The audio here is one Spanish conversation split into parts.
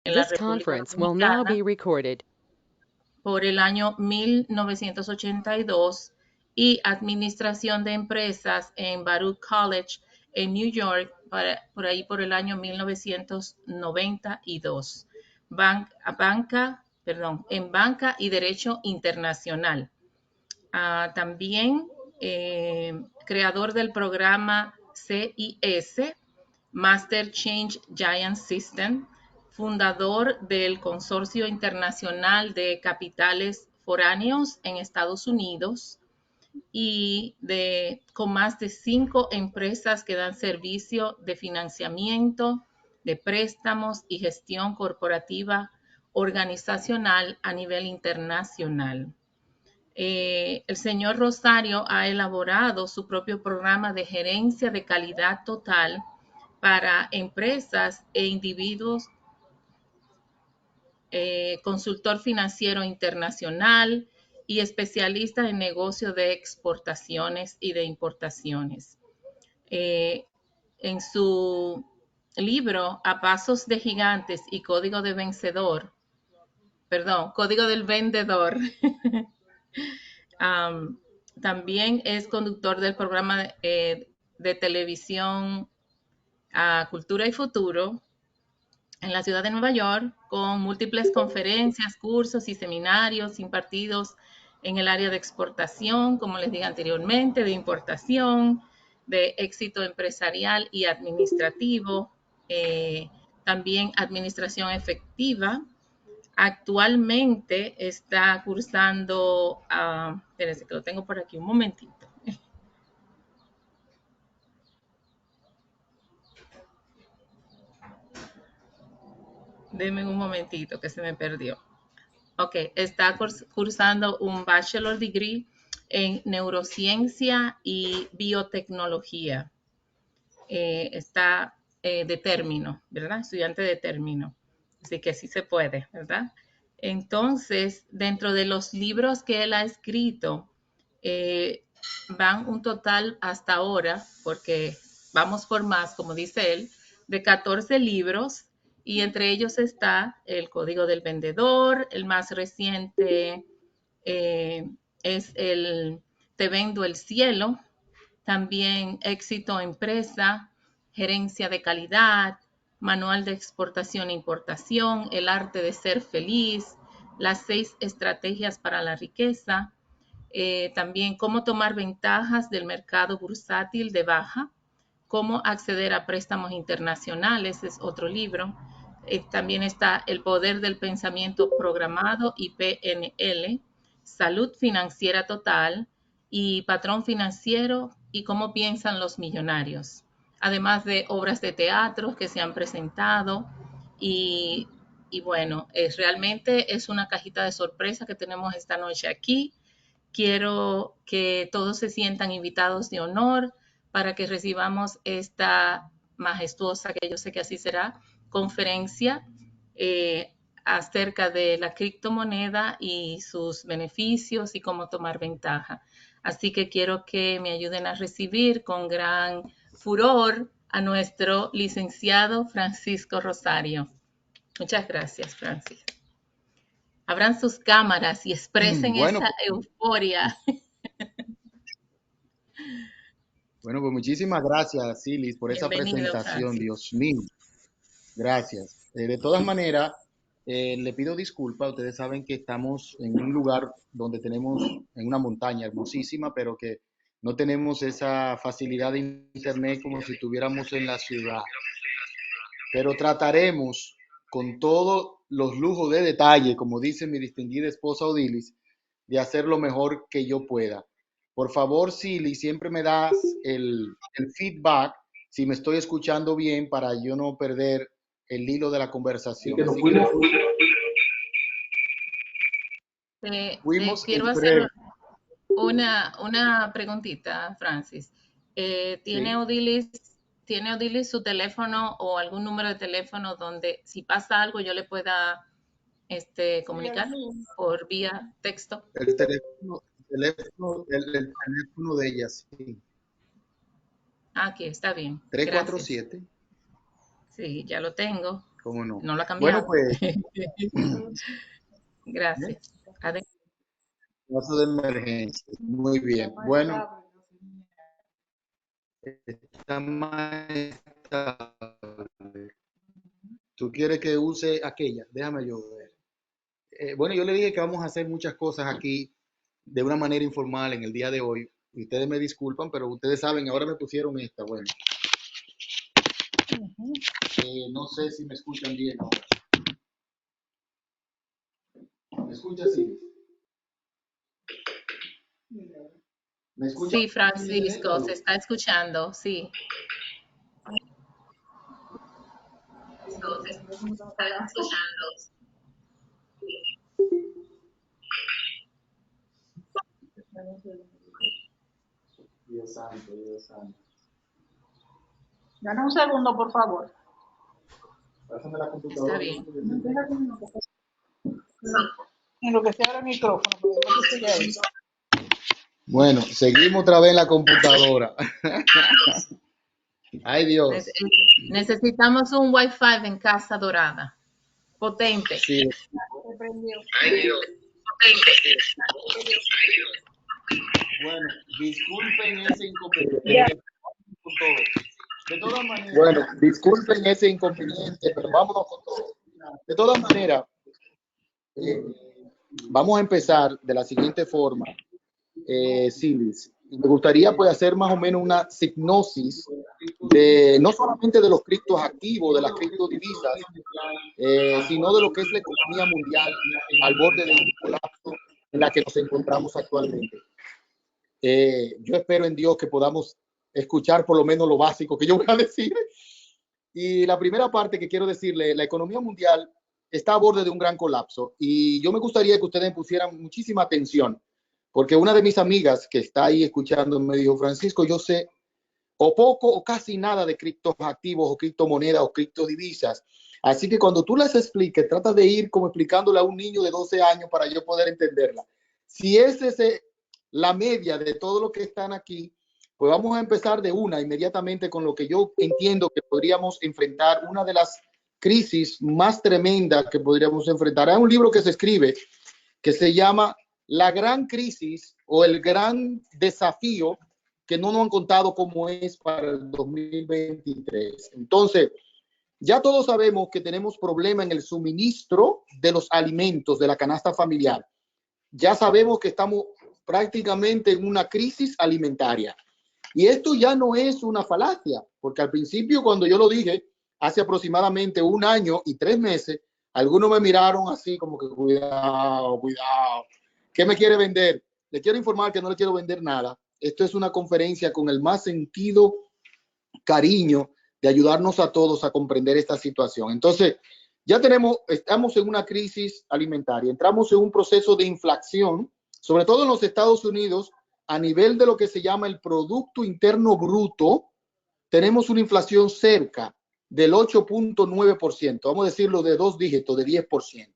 en la This República conference will now Dominicana be recorded. por el año 1982 y Administración de Empresas en Baruch College en New York por ahí por el año 1992. En Banca y Derecho Internacional. También creador del programa CIS, Master Change Giant System, fundador del Consorcio Internacional de Capitales Foráneos en Estados Unidos y con más de 5 empresas que dan servicio de financiamiento, de préstamos y gestión corporativa organizacional a nivel internacional. El señor Rosario ha elaborado su propio programa de gerencia de calidad total para empresas e individuos, consultor financiero internacional y especialista en negocio de exportaciones y de importaciones. En su libro A Pasos de Gigantes y Código del Vendedor, también es conductor del programa de televisión Cultura y Futuro en la ciudad de Nueva York, con múltiples conferencias, cursos y seminarios impartidos en el área de exportación, como les dije anteriormente, de importación, de éxito empresarial y administrativo, también administración efectiva. Actualmente está cursando, espérense que lo tengo por aquí un momentito. Denme un momentito que se me perdió. Ok, está cursando un bachelor degree en neurociencia y biotecnología. Está de término, ¿verdad? Estudiante de término. Así que sí se puede, ¿verdad? Entonces, dentro de los libros que él ha escrito, van un total hasta ahora, porque vamos por más, como dice él, de 14 libros, y entre ellos está El Código del Vendedor, el más reciente es el Te Vendo el Cielo, también Éxito Empresa, Gerencia de Calidad, Manual de Exportación e Importación, El Arte de Ser Feliz, Las 6 Estrategias para la Riqueza, también Cómo tomar ventajas del mercado bursátil de baja, Cómo acceder a préstamos internacionales, es otro libro. También está El Poder del Pensamiento Programado y PNL, Salud Financiera Total y Patrón Financiero y Cómo Piensan los Millonarios. Además de obras de teatro que se han presentado y, bueno, realmente es una cajita de sorpresa que tenemos esta noche aquí. Quiero que todos se sientan invitados de honor para que recibamos esta majestuosa, que yo sé que así será, conferencia acerca de la criptomoneda y sus beneficios y cómo tomar ventaja. Así que quiero que me ayuden a recibir con gran furor a nuestro licenciado Francisco Rosario. Muchas gracias, Francis. Abran sus cámaras y expresen Bueno, esa euforia. Bueno, pues muchísimas gracias, Silis, por esa Bienvenido, presentación. Francis. Dios mío, gracias. De todas maneras, le pido disculpas. Ustedes saben que estamos en un lugar donde tenemos, en una montaña hermosísima, pero que no tenemos esa facilidad de internet como si estuviéramos en la ciudad. Pero trataremos con todos los lujos de detalle, como dice mi distinguida esposa Odilis, de hacer lo mejor que yo pueda. Por favor, Silly, siempre me das el feedback si me estoy escuchando bien para yo no perder el hilo de la conversación. Así que fuimos Quiero en hacer breve. una preguntita, Francis. ¿Tiene Sí. Odilis su teléfono o algún número de teléfono donde si pasa algo yo le pueda comunicar por vía texto? El teléfono de ella, sí. Aquí está bien. Gracias. 347. Sí, ya lo tengo. ¿Cómo no? No lo ha Bueno, cambiado. pues, Gracias. caso de emergencia. Muy bien. Bueno, está más estable. ¿Tú quieres que use aquella? Déjame yo ver. Bueno, yo le dije que vamos a hacer muchas cosas aquí de una manera informal en el día de hoy. Y ustedes me disculpan, pero ustedes saben, ahora me pusieron esta. Bueno, no sé si me escuchan bien ahora. ¿Me escucha así? ¿Me escucha Sí, bien? Francisco, se está escuchando, sí. Entonces, está escuchando. Dios santo, Dios santo. Dame un segundo, por favor. Pásame la Está computadora. bien. En lo que se abre el micrófono, porque después que sigue ahí. Bueno, seguimos otra vez en la computadora. Ay, Nece- Dios. Necesitamos un Wi-Fi en Casa Dorada, potente. Sí. Se prendió. Ay, Dios. Bueno, disculpen ese inconveniente. De todas maneras. Bueno, disculpen ese inconveniente, pero vámonos con todo. De todas maneras, eh, vamos a empezar de la siguiente forma. Silis. Me gustaría pues hacer más o menos una hipnosis de no solamente de los criptos activos, de las criptodivisas, sino de lo que es la economía mundial al borde de un colapso en la que nos encontramos actualmente. Yo espero en Dios que podamos escuchar por lo menos lo básico que yo voy a decir. Y la primera parte que quiero decirle, la economía mundial está a borde de un gran colapso y yo me gustaría que ustedes pusieran muchísima atención, porque una de mis amigas que está ahí escuchando me dijo, Francisco, yo sé o poco o casi nada de criptos activos o criptomonedas o criptodivisas. Así que cuando tú les expliques, trata de ir como explicándole a un niño de 12 años para yo poder entenderla. Si esa es la media de todo lo que están aquí, pues vamos a empezar de una inmediatamente con lo que yo entiendo que podríamos enfrentar, una de las crisis más tremendas que podríamos enfrentar. Hay un libro que se escribe que se llama La Gran Crisis o El Gran Desafío que no nos han contado cómo es para el 2023. Entonces, ya todos sabemos que tenemos problema en el suministro de los alimentos de la canasta familiar. Ya sabemos que estamos prácticamente en una crisis alimentaria. Y esto ya no es una falacia, porque al principio cuando yo lo dije, hace aproximadamente 1 año y 3 meses, algunos me miraron así como que cuidado, cuidado. ¿Qué me quiere vender? Le quiero informar que no le quiero vender nada. Esto es una conferencia con el más sentido cariño de ayudarnos a todos a comprender esta situación. Entonces, ya estamos en una crisis alimentaria, entramos en un proceso de inflación, sobre todo en los Estados Unidos, a nivel de lo que se llama el Producto Interno Bruto, tenemos una inflación cerca del 8.9%, vamos a decirlo de 2 dígitos, de 10%.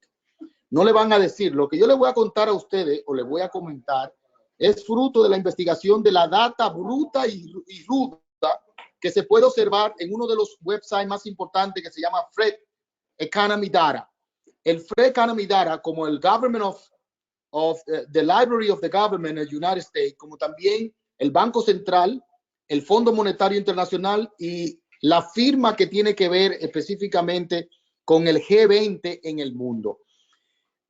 No le van a decir, lo que yo les voy a contar a ustedes o les voy a comentar es fruto de la investigación de la data bruta y ruda que se puede observar en uno de los websites más importantes que se llama Fred Economy Data. El Fred Economy Data, como el Government the Library of the Government of the United States, como también el Banco Central, el Fondo Monetario Internacional y la firma que tiene que ver específicamente con el G20 en el mundo.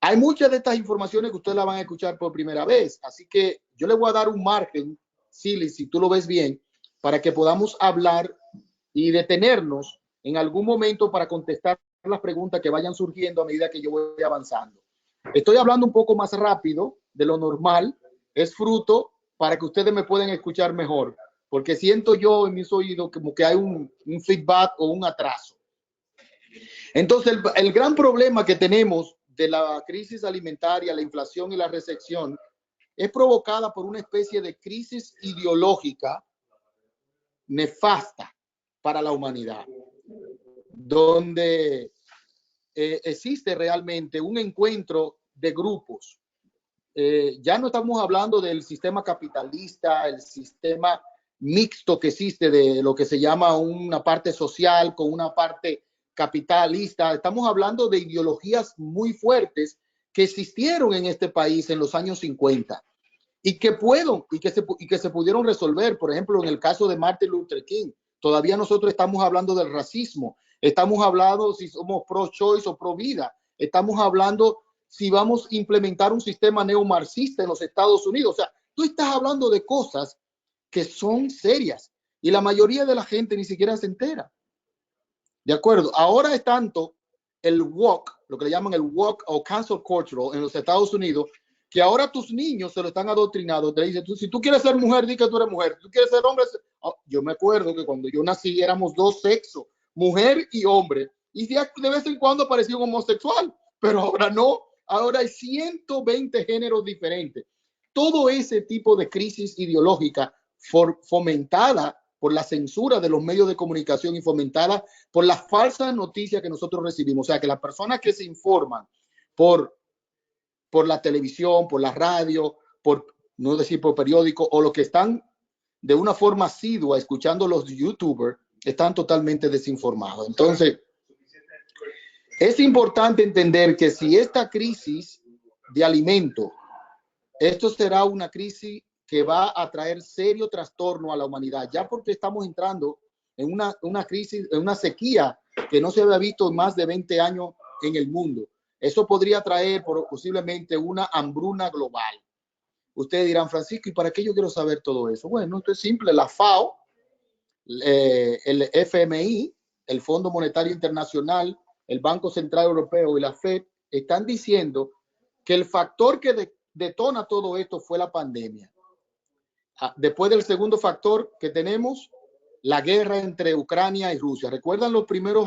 Hay muchas de estas informaciones que ustedes la van a escuchar por primera vez, así que yo le voy a dar un margen, Silly, si tú lo ves bien, para que podamos hablar y detenernos en algún momento para contestar las preguntas que vayan surgiendo a medida que yo voy avanzando. Estoy hablando un poco más rápido de lo normal, es fruto para que ustedes me puedan escuchar mejor, porque siento yo en mis oídos como que hay un feedback o un atraso. Entonces, el gran problema que tenemos de la crisis alimentaria, la inflación y la recesión es provocada por una especie de crisis ideológica nefasta para la humanidad, donde existe realmente un encuentro de grupos. Ya no estamos hablando del sistema capitalista, el sistema mixto que existe de lo que se llama una parte social con una parte capitalista, estamos hablando de ideologías muy fuertes que existieron en este país en los años 50 y que se pudieron resolver. Por ejemplo, en el caso de Martin Luther King, todavía nosotros estamos hablando del racismo, estamos hablando si somos pro-choice o pro-vida, estamos hablando si vamos a implementar un sistema neomarxista en los Estados Unidos. O sea, tú estás hablando de cosas que son serias y la mayoría de la gente ni siquiera se entera. ¿De acuerdo? Ahora es tanto el woke, lo que le llaman el woke o cancel culture en los Estados Unidos, que ahora tus niños se lo están adoctrinando. Te dicen, si tú quieres ser mujer, di que tú eres mujer. Si tú quieres ser hombre, oh, yo me acuerdo que cuando yo nací éramos dos sexos, mujer y hombre. Y de vez en cuando aparecía un homosexual, pero ahora no. Ahora hay 120 géneros diferentes. Todo ese tipo de crisis ideológica fomentada por la censura de los medios de comunicación y fomentada por las falsas noticias que nosotros recibimos. O sea, que las personas que se informan por la televisión, por la radio, no decir por periódico, o los que están de una forma asidua escuchando los youtubers, están totalmente desinformados. Entonces, es importante entender que si esta crisis de alimento, esto será una crisis que va a traer serio trastorno a la humanidad, ya porque estamos entrando en una crisis, en una sequía que no se había visto en más de 20 años en el mundo. Eso podría traer posiblemente una hambruna global. Ustedes dirán, Francisco, ¿y para qué yo quiero saber todo eso? Bueno, esto es simple. La FAO, el FMI, el Fondo Monetario Internacional, el Banco Central Europeo y la FED están diciendo que el factor que detona todo esto fue la pandemia. Después del segundo factor que tenemos, la guerra entre Ucrania y Rusia. ¿Recuerdan los primeros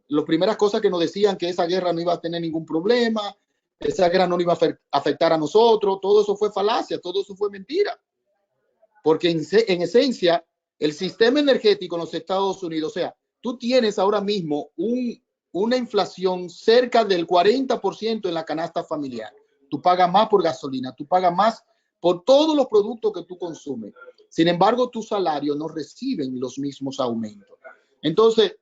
las primeras cosas que nos decían que esa guerra no iba a tener ningún problema, esa guerra no iba a afectar a nosotros? Todo eso fue falacia, todo eso fue mentira. Porque en esencia, el sistema energético en los Estados Unidos, o sea, tú tienes ahora mismo una inflación cerca del 40% en la canasta familiar. Tú pagas más por gasolina, tú pagas más por todos los productos que tú consumes. Sin embargo, tus salarios no reciben los mismos aumentos. Entonces,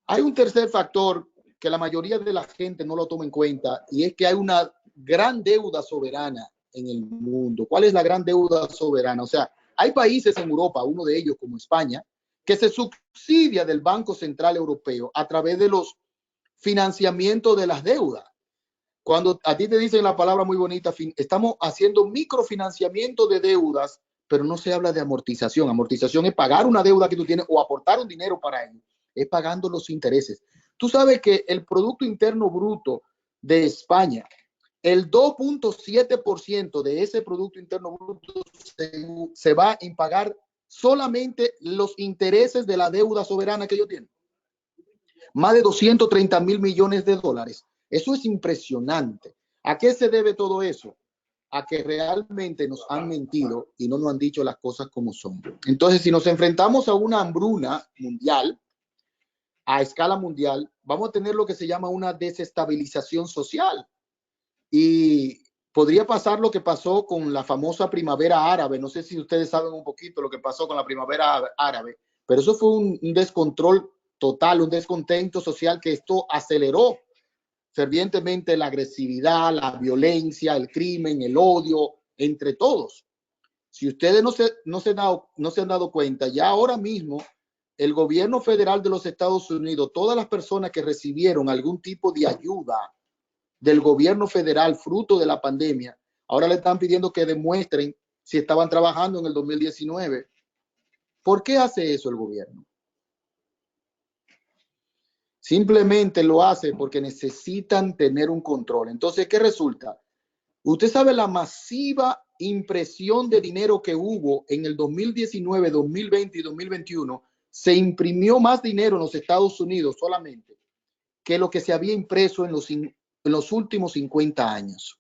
hay un tercer factor que la mayoría de la gente no lo toma en cuenta, y es que hay una gran deuda soberana en el mundo. ¿Cuál es la gran deuda soberana? O sea, hay países en Europa, uno de ellos como España, que se subsidia del Banco Central Europeo a través de los financiamientos de las deudas. Cuando a ti te dicen la palabra muy bonita, estamos haciendo microfinanciamiento de deudas, pero no se habla de amortización. Amortización es pagar una deuda que tú tienes o aportar un dinero para ello. Es pagando los intereses. Tú sabes que el Producto Interno Bruto de España, el 2.7% de ese Producto Interno Bruto se va a pagar solamente los intereses de la deuda soberana que ellos tienen. Más de 230,000 millones de dólares. Eso es impresionante. ¿A qué se debe todo eso? A que realmente nos han mentido y no nos han dicho las cosas como son. Entonces, si nos enfrentamos a una hambruna mundial, a escala mundial, vamos a tener lo que se llama una desestabilización social. Y podría pasar lo que pasó con la famosa primavera árabe. No sé si ustedes saben un poquito lo que pasó con la primavera árabe, pero eso fue un descontrol total, un descontento social que esto aceleró fervientemente la agresividad, la violencia, el crimen, el odio entre todos. Si ustedes no se han dado cuenta, ya ahora mismo el gobierno federal de los Estados Unidos, todas las personas que recibieron algún tipo de ayuda del gobierno federal fruto de la pandemia, ahora le están pidiendo que demuestren si estaban trabajando en el 2019. ¿Por qué hace eso el gobierno? Simplemente lo hace porque necesitan tener un control. Entonces, ¿qué resulta? Usted sabe la masiva impresión de dinero que hubo en el 2019, 2020 y 2021. Se imprimió más dinero en los Estados Unidos solamente que lo que se había impreso en los últimos 50 años.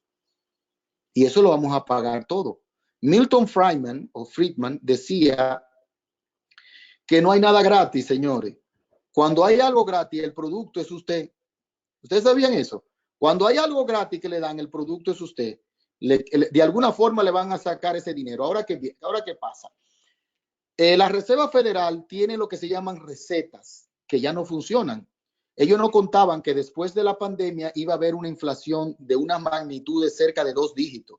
Y eso lo vamos a pagar todo. Milton Friedman decía que no hay nada gratis, señores. Cuando hay algo gratis, el producto es usted. ¿Ustedes sabían eso? Cuando hay algo gratis que le dan, el producto es usted. De alguna forma le van a sacar ese dinero. Ahora, ¿qué pasa? La Reserva Federal tiene lo que se llaman recetas. que ya no funcionan. Ellos no contaban que después de la pandemia iba a haber una inflación de una magnitud de cerca de 2 dígitos.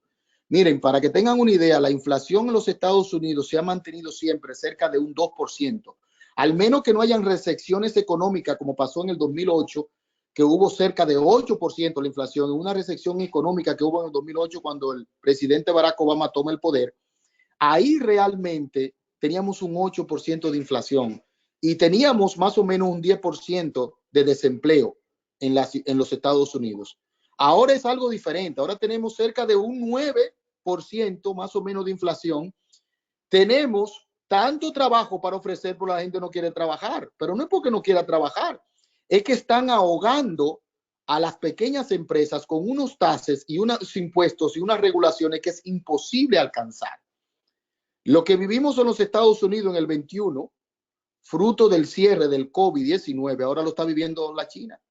Miren, para que tengan una idea, la inflación en los Estados Unidos se ha mantenido siempre cerca de un 2%. Al menos que no hayan recessiones económicas como pasó en el 2008, que hubo cerca de 8% la inflación, una recesión económica que hubo en el 2008 cuando el presidente Barack Obama toma el poder. Ahí realmente teníamos un 8% de inflación y teníamos más o menos un 10% de desempleo en los Estados Unidos. Ahora es algo diferente. Ahora tenemos cerca de un 9% más o menos de inflación. Tenemos tanto trabajo para ofrecer, pero la gente no quiere trabajar. Pero no es porque no quiera trabajar, es que están ahogando a las pequeñas empresas con unos tases y unos impuestos y unas regulaciones que es imposible alcanzar. Lo que vivimos en los Estados Unidos en el 21, fruto del cierre del COVID-19, ahora lo está viviendo la China.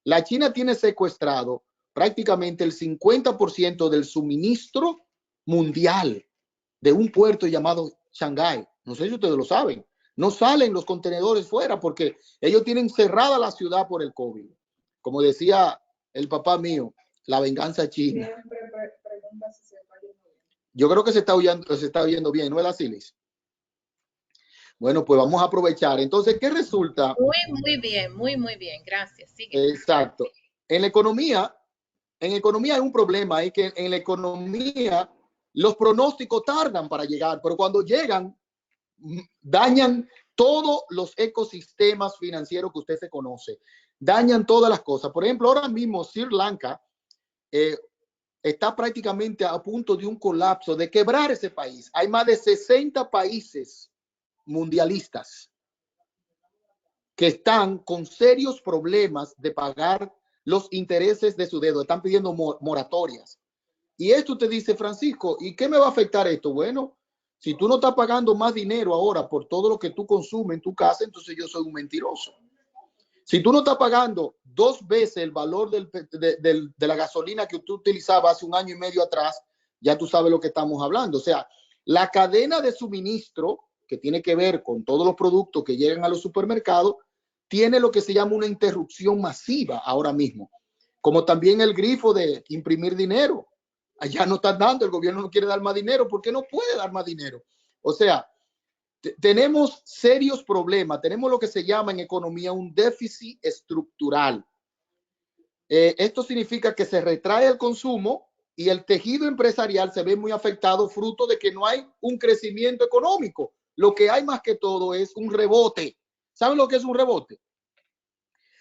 La China tiene secuestrado prácticamente el 50% del suministro mundial de un puerto llamado Shanghái. No sé si ustedes lo saben. No salen los contenedores fuera porque ellos tienen cerrada la ciudad por el COVID. Como decía el papá mío, la venganza china. Yo creo que se está oyendo bien, ¿no es así, Liz? Bueno, pues vamos a aprovechar. Entonces, ¿qué resulta? Muy bien, muy bien. Gracias. Sigue. Exacto. En economía hay un problema, es que en la economía los pronósticos tardan para llegar, pero cuando llegan, dañan todos los ecosistemas financieros que usted se conoce. Dañan todas las cosas. Por ejemplo, ahora mismo Sri Lanka está prácticamente a punto de un colapso, de quebrar ese país. Hay más de 60 países mundialistas que están con serios problemas de pagar los intereses de su deuda. Están pidiendo moratorias. Y esto te dice, Francisco, ¿y qué me va a afectar esto? Bueno, si tú no estás pagando más dinero ahora por todo lo que tú consumes en tu casa, entonces yo soy un mentiroso. Si tú no estás pagando 2 veces el valor de la gasolina que tú utilizabas hace un año y medio atrás, ya tú sabes lo que estamos hablando. O sea, la cadena de suministro, que tiene que ver con todos los productos que llegan a los supermercados, tiene lo que se llama una interrupción masiva ahora mismo. Como también el grifo de imprimir dinero. Allá no están dando, el gobierno no quiere dar más dinero porque no puede dar más dinero. O sea, tenemos serios problemas. Tenemos lo que se llama en economía un déficit estructural. Esto significa que se retrae el consumo y el tejido empresarial se ve muy afectado fruto de que no hay un crecimiento económico. Lo que hay más que todo es un rebote. ¿Saben lo que es un rebote?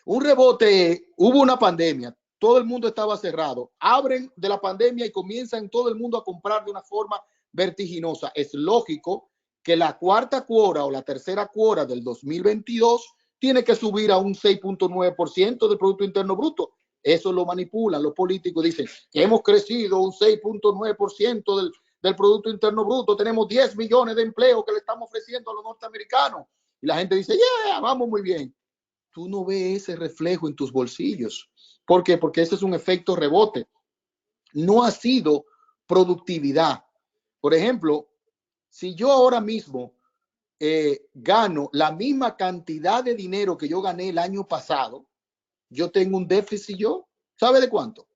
Un rebote, hubo una pandemia, todo el mundo estaba cerrado, abren de la pandemia y comienzan todo el mundo a comprar de una forma vertiginosa. Es lógico que la cuarta cuota o la tercera cuota del 2022 tiene que subir a un 6.9% del Producto Interno Bruto. Eso lo manipulan los políticos, dicen que hemos crecido un 6.9% del Producto Interno Bruto, tenemos 10 millones de empleos que le estamos ofreciendo a los norteamericanos. Y la gente dice, yeah, vamos muy bien. Tú no ves ese reflejo en tus bolsillos. ¿Por qué? Porque ese es un efecto rebote. No ha sido productividad. Por ejemplo, si yo ahora mismo gano la misma cantidad de dinero que yo gané el año pasado, yo tengo un déficit yo, ¿sabe de cuánto?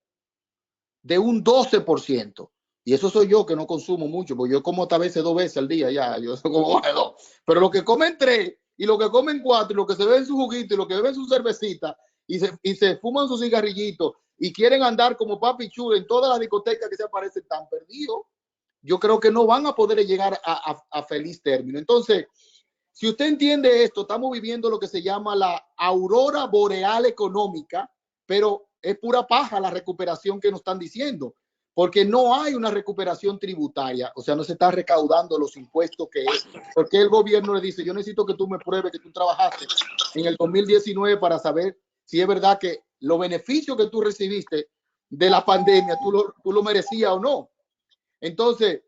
De un 12%. Y eso soy yo que no consumo mucho, porque yo como tal vez 2 veces al día, ya, yo como 2. Pero lo que comen 3 y lo que comen 4 y lo que se beben su juguito y lo que beben su cervecita y se fuman sus cigarrillitos y quieren andar como papi chulo en todas las discotecas que se aparecen, tan perdidos. Yo creo que no van a poder llegar a feliz término. Entonces, si usted entiende esto, estamos viviendo lo que se llama la aurora boreal económica, pero es pura paja la recuperación que nos están diciendo, porque no hay una recuperación tributaria, o sea, no se está recaudando los impuestos que es, porque el gobierno le dice, yo necesito que tú me pruebes que tú trabajaste en el 2019 para saber si es verdad que los beneficios que tú recibiste de la pandemia, tú lo merecías o no. Entonces,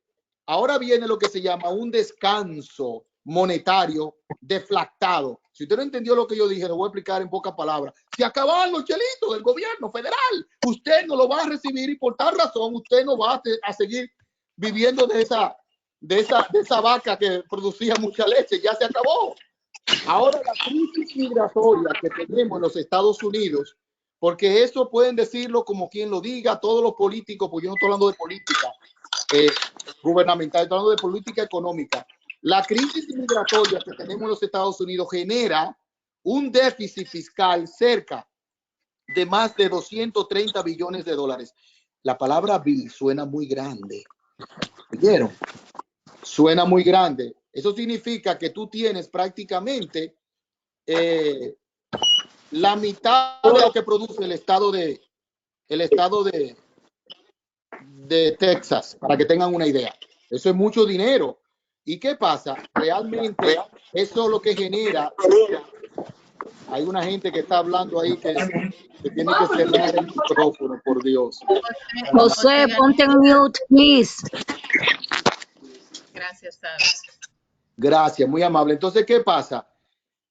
ahora viene lo que se llama un descanso monetario deflactado. Si usted no entendió lo que yo dije, lo voy a explicar en pocas palabras. Se acabaron los chelitos del gobierno federal. Usted no lo va a recibir y por tal razón usted no va a seguir viviendo de esa vaca que producía mucha leche. Ya se acabó. Ahora la crisis migratoria que tenemos en los Estados Unidos, porque eso pueden decirlo como quien lo diga, todos los políticos, porque yo no estoy hablando de política gubernamental, estoy hablando de política económica. La crisis migratoria que tenemos en los Estados Unidos genera un déficit fiscal cerca de más de 230 billones de dólares. La palabra bill suena muy grande. ¿Oyeron? Suena muy grande. Eso significa que tú tienes prácticamente la mitad de lo que produce el estado de Texas, para que tengan una idea. Eso es mucho dinero. ¿Y qué pasa? Realmente eso es lo que genera. Hay una gente que está hablando ahí que tiene que cerrar el micrófono, por Dios. José, ponte en mute, please. Gracias, Sara. Gracias, muy amable. Entonces, ¿qué pasa?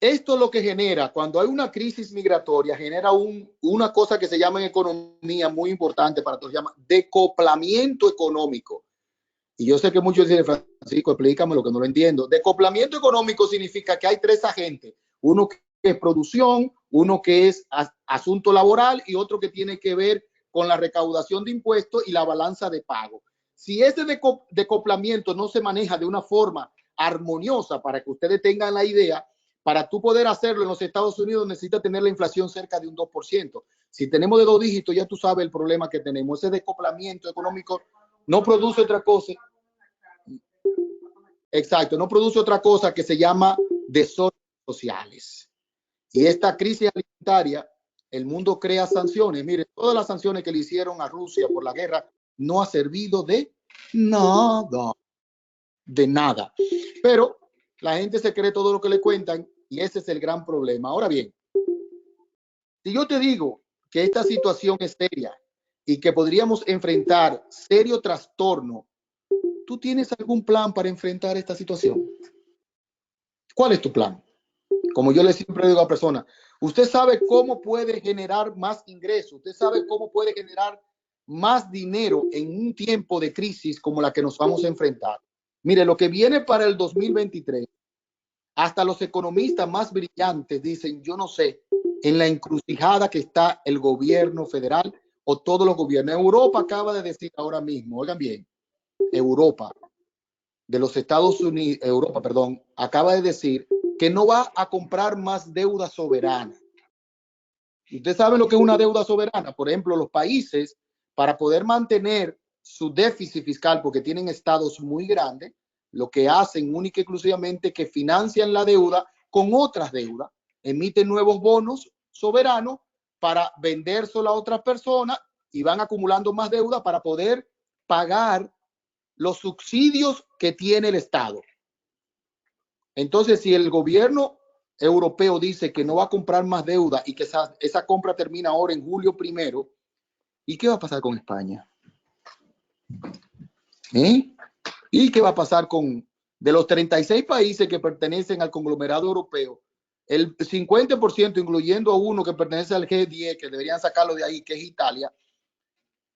Esto es lo que genera, cuando hay una crisis migratoria, genera una cosa que se llama en economía muy importante para todos, se llama decoplamiento económico. Y yo sé que muchos dicen, Francisco, explícame lo que no lo entiendo. Decoplamiento económico significa que hay tres agentes, uno que es producción, uno que es asunto laboral y otro que tiene que ver con la recaudación de impuestos y la balanza de pago. Si ese decoplamiento no se maneja de una forma armoniosa, para que ustedes tengan la idea, para tú poder hacerlo en los Estados Unidos necesita tener la inflación cerca de un 2%. Si tenemos de 2 dígitos, ya tú sabes el problema que tenemos. Ese decoplamiento económico no produce otra cosa. Exacto, no produce otra cosa que se llama desórdenes sociales. Y esta crisis alimentaria, el mundo crea sanciones. Mire, todas las sanciones que le hicieron a Rusia por la guerra no ha servido de nada. De nada. Pero la gente se cree todo lo que le cuentan y ese es el gran problema. Ahora bien, si yo te digo que esta situación es seria y que podríamos enfrentar serio trastorno, ¿tú tienes algún plan para enfrentar esta situación? ¿Cuál es tu plan? Como yo le siempre digo a personas, usted sabe cómo puede generar más ingresos, usted sabe cómo puede generar más dinero en un tiempo de crisis como la que nos vamos a enfrentar. Mire, lo que viene para el 2023, hasta los economistas más brillantes dicen, yo no sé, en la encrucijada que está el gobierno federal o todos los gobiernos. Europa acaba de decir ahora mismo, oigan bien, Europa, de los Estados Unidos, Europa, perdón, acaba de decir que no va a comprar más deuda soberana. Ustedes saben lo que es una deuda soberana. Por ejemplo, los países, para poder mantener su déficit fiscal, porque tienen estados muy grandes, lo que hacen única y exclusivamente que financian la deuda con otras deudas, emiten nuevos bonos soberanos para vendérselo a otras personas y van acumulando más deuda para poder pagar los subsidios que tiene el Estado. Entonces, si el gobierno europeo dice que no va a comprar más deuda y que esa compra termina ahora en julio 1, ¿y qué va a pasar con España? ¿Y qué va a pasar con, de los 36 países que pertenecen al conglomerado europeo, el 50%, incluyendo a uno que pertenece al G10, que deberían sacarlo de ahí, que es Italia,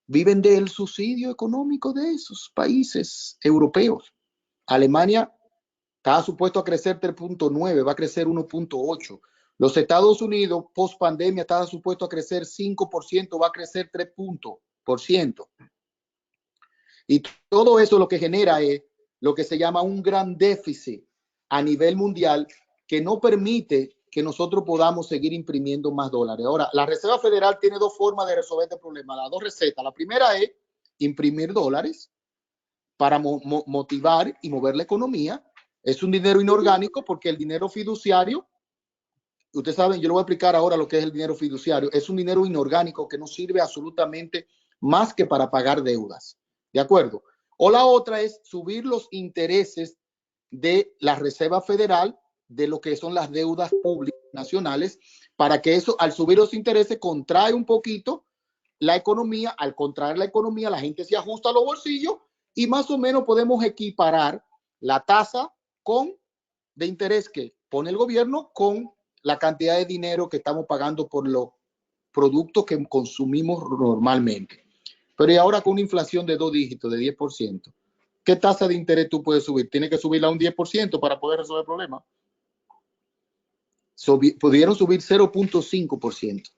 viven del subsidio económico de esos países europeos? Alemania estaba supuesto a crecer 3.9, va a crecer 1.8. Los Estados Unidos, post pandemia, estaba supuesto a crecer 5%, va a crecer 3%. Y todo eso lo que genera es lo que se llama un gran déficit a nivel mundial que no permite que nosotros podamos seguir imprimiendo más dólares. Ahora, la Reserva Federal tiene dos formas de resolver este problema, las dos recetas. La primera es imprimir dólares para motivar y mover la economía. Es un dinero inorgánico porque el dinero fiduciario, ustedes saben, yo le voy a explicar ahora lo que es el dinero fiduciario, es un dinero inorgánico que no sirve absolutamente más que para pagar deudas. ¿De acuerdo? O la otra es subir los intereses de la Reserva Federal de lo que son las deudas públicas nacionales para que eso, al subir los intereses, contrae un poquito la economía. Al contraer la economía, la gente se ajusta a los bolsillos y más o menos podemos equiparar la tasa de interés que pone el gobierno con la cantidad de dinero que estamos pagando por los productos que consumimos normalmente. Pero y ahora con una inflación de 2 dígitos, de 10%, ¿qué tasa de interés tú puedes subir? Tienes que subirla a un 10% para poder resolver el problema. pudieron subir 0.5%.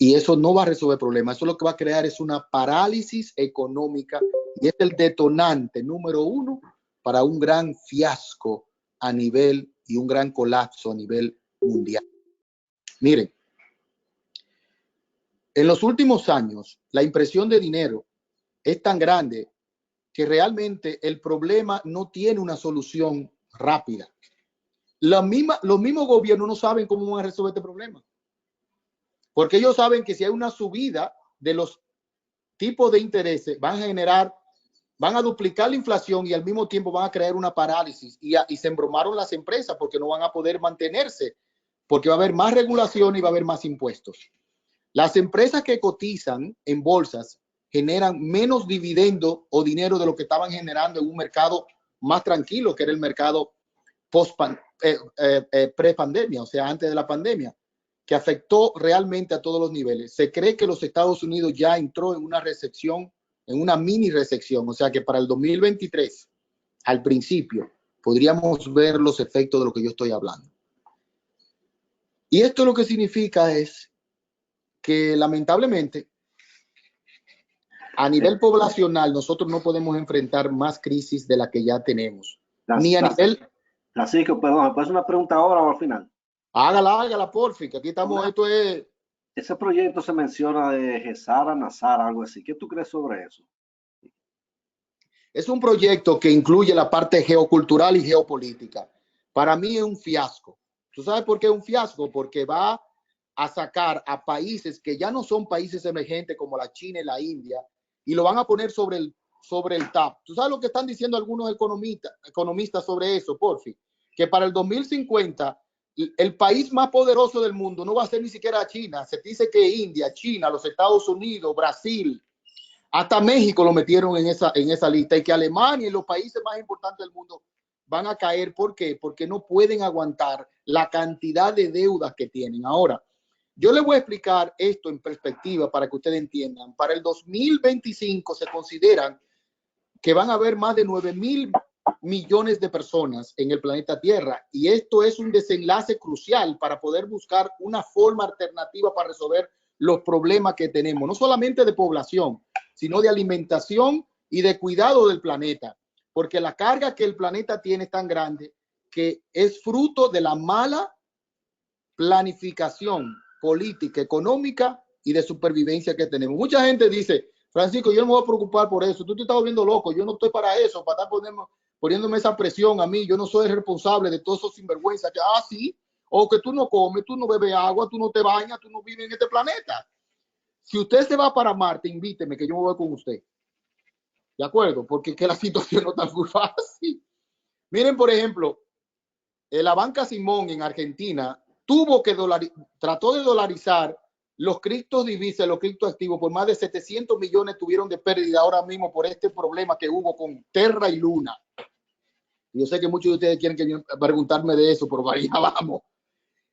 Y eso no va a resolver el problema. Eso lo que va a crear es una parálisis económica y es el detonante número 1 para un gran fiasco a nivel y un gran colapso a nivel mundial. Miren, en los últimos años, la impresión de dinero es tan grande que realmente el problema no tiene una solución rápida. Los mismos gobiernos no saben cómo van a resolver este problema. Porque ellos saben que si hay una subida de los tipos de intereses, van a duplicar la inflación y al mismo tiempo van a crear una parálisis. Y se embromaron las empresas porque no van a poder mantenerse, porque va a haber más regulación y va a haber más impuestos. Las empresas que cotizan en bolsas generan menos dividendo o dinero de lo que estaban generando en un mercado más tranquilo, que era el mercado pre-pandemia, o sea, antes de la pandemia, que afectó realmente a todos los niveles. Se cree que los Estados Unidos ya entró en una recesión, en una mini recesión, o sea que para el 2023, al principio, podríamos ver los efectos de lo que yo estoy hablando. Y esto lo que significa es que lamentablemente a nivel poblacional nosotros no podemos enfrentar más crisis de la que ya tenemos. Ni a nivel... Francisco, perdón, ¿me puedes hacer una pregunta ahora o al final? Hágala, porfi, que aquí estamos, esto es... Ese proyecto se menciona de Gesara Nazar, algo así. ¿Qué tú crees sobre eso? Es un proyecto que incluye la parte geocultural y geopolítica. Para mí es un fiasco. ¿Tú sabes por qué es un fiasco? Porque va a sacar a países que ya no son países emergentes como la China y la India y lo van a poner sobre el TAP. ¿Tú sabes lo que están diciendo algunos economistas sobre eso, porfi? Que para el 2050 el país más poderoso del mundo no va a ser ni siquiera China. Se dice que India, China, los Estados Unidos, Brasil, hasta México lo metieron en esa lista, y que Alemania y los países más importantes del mundo van a caer. ¿Por qué? Porque no pueden aguantar la cantidad de deudas que tienen. Ahora, yo les voy a explicar esto en perspectiva para que ustedes entiendan. Para el 2025 se consideran que van a haber más de 9,000 millones de personas en el planeta Tierra, y esto es un desenlace crucial para poder buscar una forma alternativa para resolver los problemas que tenemos, no solamente de población, sino de alimentación y de cuidado del planeta, porque la carga que el planeta tiene es tan grande que es fruto de la mala planificación política, económica y de supervivencia que tenemos. Mucha gente dice: Francisco, yo no me voy a preocupar por eso, tú te estás volviendo loco, yo no estoy para eso, para estar poniéndome esa presión a mí, yo no soy el responsable de todos esos sinvergüenzas que, sí, o que tú no comes, tú no bebes agua, tú no te bañas, tú no vives en este planeta. Si usted se va para Marte, invíteme que yo me voy con usted. ¿De acuerdo? Porque es que la situación no está muy fácil. Miren, por ejemplo, la banca Simón en Argentina trató de dolarizar los criptodivisas, los criptoactivos, por más de 700 millones tuvieron de pérdida ahora mismo por este problema que hubo con Terra y Luna. Yo sé que muchos de ustedes quieren que preguntarme de eso, pero ahí vamos.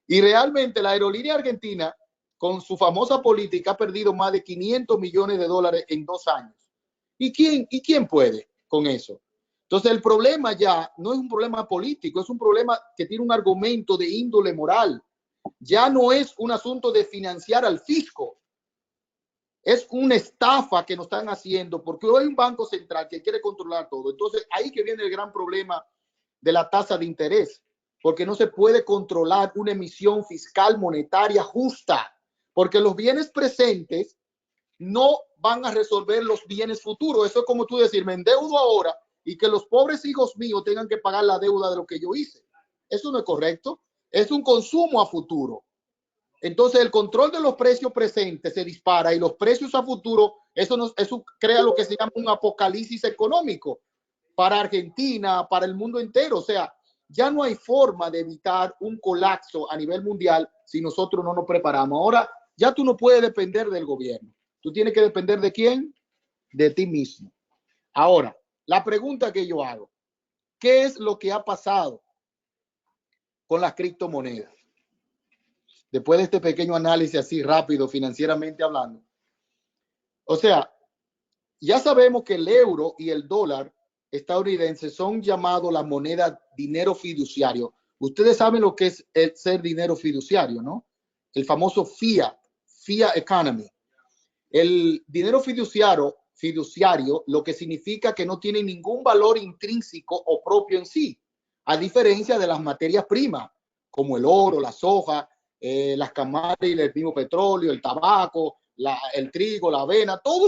Y realmente la aerolínea argentina, con su famosa política, ha perdido más de 500 millones de dólares en 2 años. ¿Y quién puede con eso? Entonces el problema ya no es un problema político, es un problema que tiene un argumento de índole moral. Ya no es un asunto de financiar al fisco. Es una estafa que nos están haciendo, porque hoy hay un banco central que quiere controlar todo. Entonces ahí que viene el gran problema de la tasa de interés, porque no se puede controlar una emisión fiscal monetaria justa, porque los bienes presentes no van a resolver los bienes futuros. Eso es como tú decir: me endeudo ahora y que los pobres hijos míos tengan que pagar la deuda de lo que yo hice. Eso no es correcto. Es un consumo a futuro. Entonces el control de los precios presentes se dispara, y los precios a futuro, eso crea lo que se llama un apocalipsis económico para Argentina, para el mundo entero. O sea, ya no hay forma de evitar un colapso a nivel mundial si nosotros no nos preparamos. Ahora ya tú no puedes depender del gobierno. Tú tienes que depender ¿de quién? De ti mismo. Ahora, la pregunta que yo hago: ¿qué es lo que ha pasado con las criptomonedas? Después de este pequeño análisis así rápido, financieramente hablando. O sea, ya sabemos que el euro y el dólar estadounidense son llamados la moneda dinero fiduciario, Ustedes saben lo que es el ser dinero fiduciario, ¿no? El famoso fiat economy. El dinero fiduciario, lo que significa que no tiene ningún valor intrínseco o propio en sí, a diferencia de las materias primas, como el oro, la soja, las commodities, el mismo petróleo, el tabaco, el trigo, la avena, todo